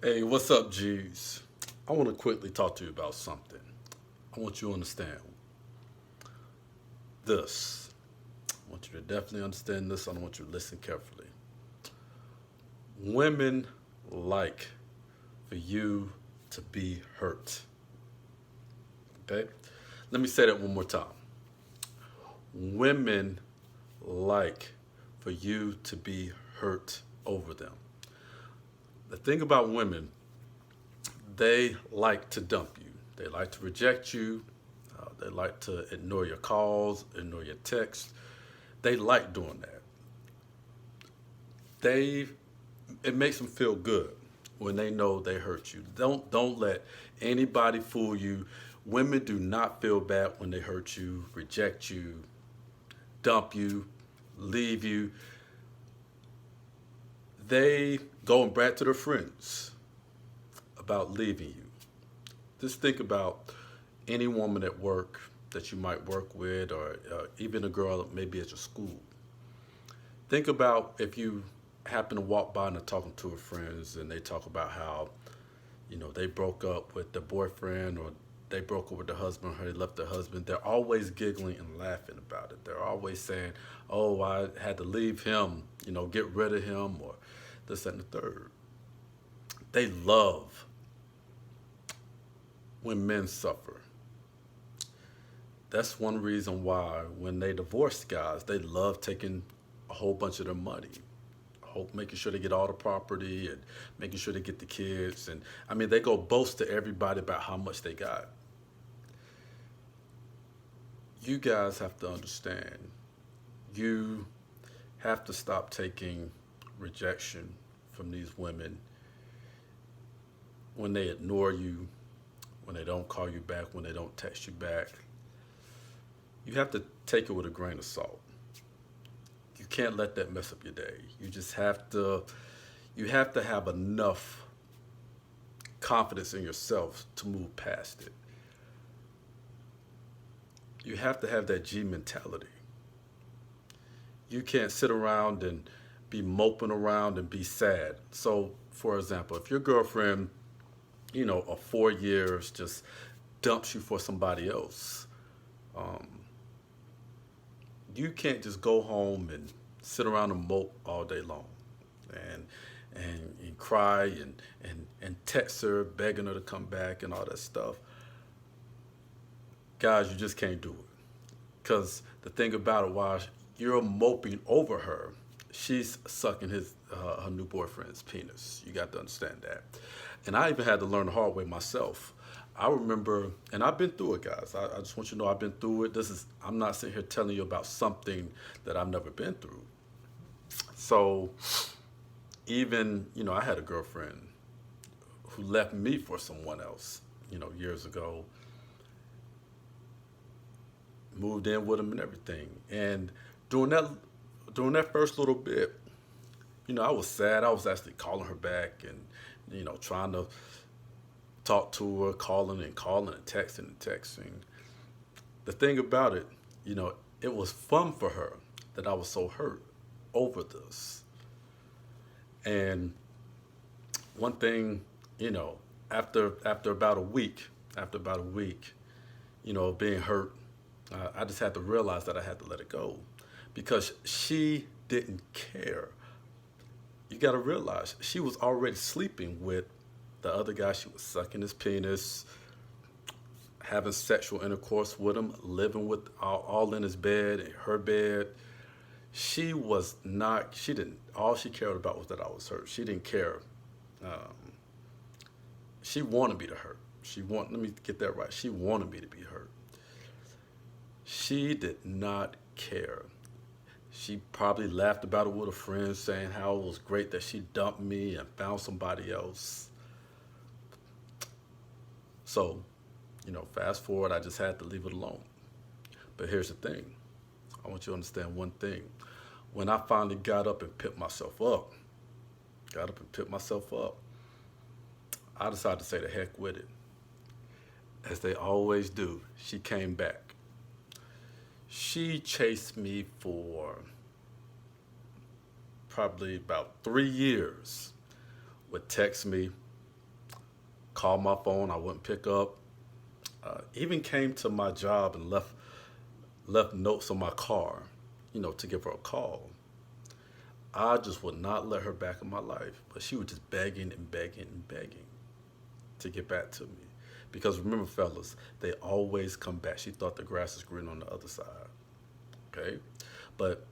Hey, what's up, G's? I want to quickly talk to you about something. I want you to understand this. I want you to definitely understand this. I want you to listen carefully. Women like for you to be hurt. Okay? Let me say that one more time. Women like for you to be hurt over them. The thing about women, they like to dump you. They like to reject you. They like to ignore your calls, ignore your texts. They like doing that. They it makes them feel good when they know they hurt you. Don't let anybody fool you. Women do not feel bad when they hurt you, reject you, dump you, leave you. They go and brag to their friends about leaving you. Just think about any woman at work that you might work with, or even a girl maybe at your school. Think about if you happen to walk by and are talking to her friends, and they talk about how they broke up with their boyfriend, or they broke up with the husband, or they left their husband. They're always giggling and laughing about it. They're always saying, "Oh, I had to leave him, get rid of him," or this and the third. They love when men suffer. That's one reason why when they divorce guys, they love taking a whole bunch of their money, hope making sure they get all the property and making sure they get the kids. And I mean, they go boast to everybody about how much they got. You guys have to understand. You have to stop taking rejection from these women when they ignore you, when they don't call you back, when they don't text you back. You have to take it with a grain of salt. You can't let that mess up your day. You have to have enough confidence in yourself to move past it. You have to have that G mentality. You can't sit around and be moping around and be sad. So, for example, if your girlfriend, of 4 years just dumps you for somebody else, um, you can't just go home and sit around and mope all day long and and cry and text her begging her to come back and all that stuff. Guys, you just can't do it. Because the thing about it, while you're moping over her, she's sucking her new boyfriend's penis. You got to understand that. And I even had to learn the hard way myself. I remember, and I've been through it, guys. I just want you to know I've been through it. I'm not sitting here telling you about something that I've never been through. So even, I had a girlfriend who left me for someone else, years ago, moved in with him and everything. And during that during that first little bit, I was sad. I was actually calling her back and, trying to talk to her, calling and texting. The thing about it, it was fun for her that I was so hurt over this. And one thing, you know, after about a week, being hurt, I just had to realize that I had to let it go because she didn't care. You got to realize she was already sleeping with the other guy. She was sucking his penis, having sexual intercourse with him, living with all in his bed, in her bed. She was not. She didn't. All she cared about was that I was hurt. She didn't care. Um, she wanted me to hurt. She want. Let me get that right. She wanted me to be hurt. She did not care. She probably laughed about it with her friends, saying how it was great that she dumped me and found somebody else. So, fast forward, I just had to leave it alone. But here's the thing. I want you to understand one thing. When I finally got up and picked myself up, I decided to say the heck with it. As they always do, she came back. She chased me for probably about 3 years. Would text me, called my phone, I wouldn't pick up. Even came to my job and left notes on my car, to give her a call. I just would not let her back in my life, but she was just begging and begging and begging to get back to me. Because remember, fellas, they always come back. She thought the grass is green on the other side. Okay, but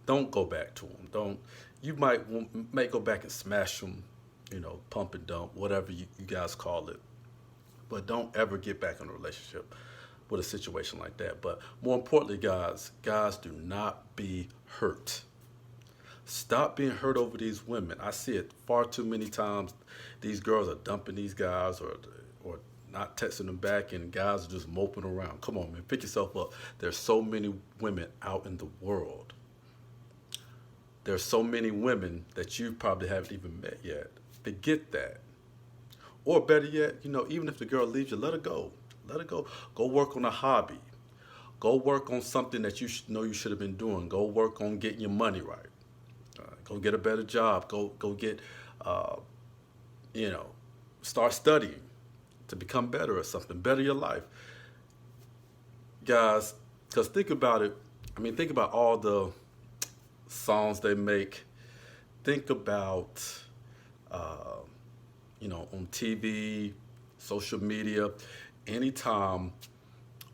don't go back to them. Don't. You may go back and smash them, pump and dump, whatever you guys call it. But don't ever get back in a relationship with a situation like that. But more importantly, guys, do not be hurt. Stop being hurt over these women. I see it far too many times. These girls are dumping these guys or not texting them back, and guys are just moping around. Come on, man, pick yourself up. There's so many women out in the world. There's so many women that you probably haven't even met yet. Forget that. Or better yet, even if the girl leaves you, let her go. Let her go. Go work on a hobby. Go work on something that you know you should have been doing. Go work on getting your money right. Go get a better job. Go get, start studying to become better or something. Better your life. Guys, because think about it. Think about all the songs they make. Think about, on TV, social media, anytime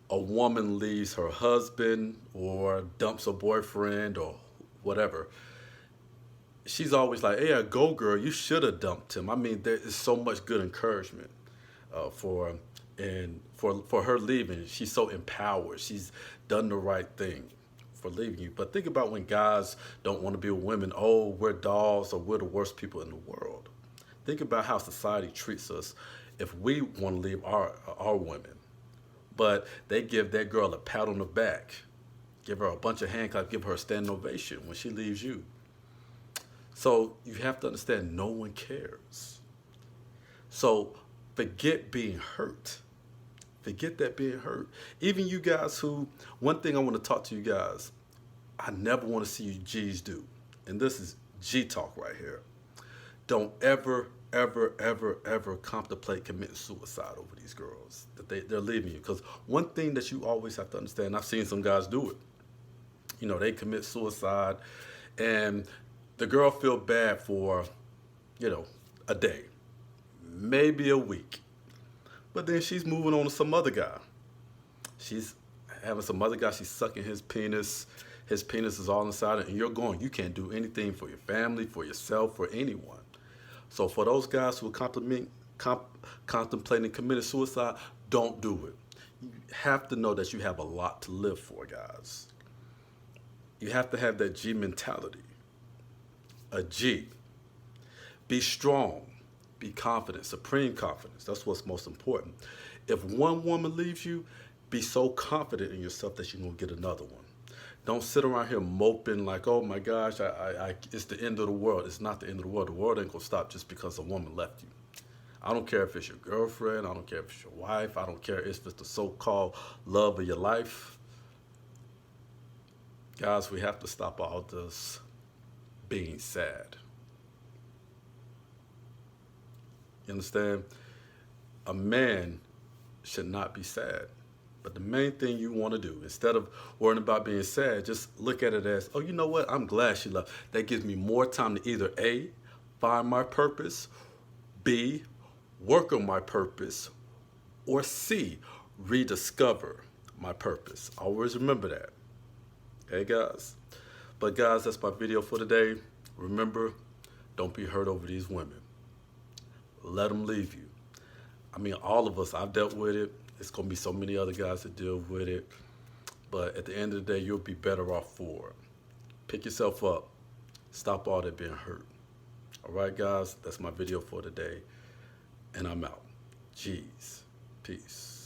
a woman leaves her husband or dumps a boyfriend or whatever, she's always like, "Hey, go girl, you should have dumped him." There is so much good encouragement for her leaving. She's so empowered. She's done the right thing for leaving you. But think about when guys don't want to be with women. Oh, we're dolls or we're the worst people in the world. Think about how society treats us if we want to leave our women. But they give that girl a pat on the back, give her a bunch of hand claps, give her a standing ovation when she leaves you. So you have to understand, no one cares. So forget being hurt. Forget that being hurt. Even you guys one thing I want to talk to you guys, I never want to see you G's do. And this is G talk right here. Don't ever, ever, ever, ever contemplate committing suicide over these girls that they're leaving you. Because one thing that you always have to understand, I've seen some guys do it. They commit suicide and the girl feel bad for, a day, maybe a week. But then she's moving on to some other guy. She's having some other guy, she's sucking his penis. His penis is all inside it, and you're going. You can't do anything for your family, for yourself, for anyone. So for those guys who are contemplating committing suicide, don't do it. You have to know that you have a lot to live for, guys. You have to have that G mentality. A G. Be strong. Be confident. Supreme confidence. That's what's most important. If one woman leaves you, be so confident in yourself that you're going to get another one. Don't sit around here moping like, oh my gosh, it's the end of the world. It's not the end of the world. The world ain't going to stop just because a woman left you. I don't care if it's your girlfriend. I don't care if it's your wife. I don't care if it's the so-called love of your life. Guys, we have to stop all this being sad. You understand? A man should not be sad. But the main thing you want to do, instead of worrying about being sad, just look at it as, oh, you know what? I'm glad she left. That gives me more time to either A, find my purpose, B, work on my purpose, or C, rediscover my purpose. Always remember that. Okay, guys? But guys, that's my video for today. Remember, don't be hurt over these women. Let them leave you. All of us, I've dealt with it. It's going to be so many other guys that deal with it. But at the end of the day, you'll be better off for it. Pick yourself up. Stop all that being hurt. All right, guys, that's my video for today. And I'm out. Jeez. Peace.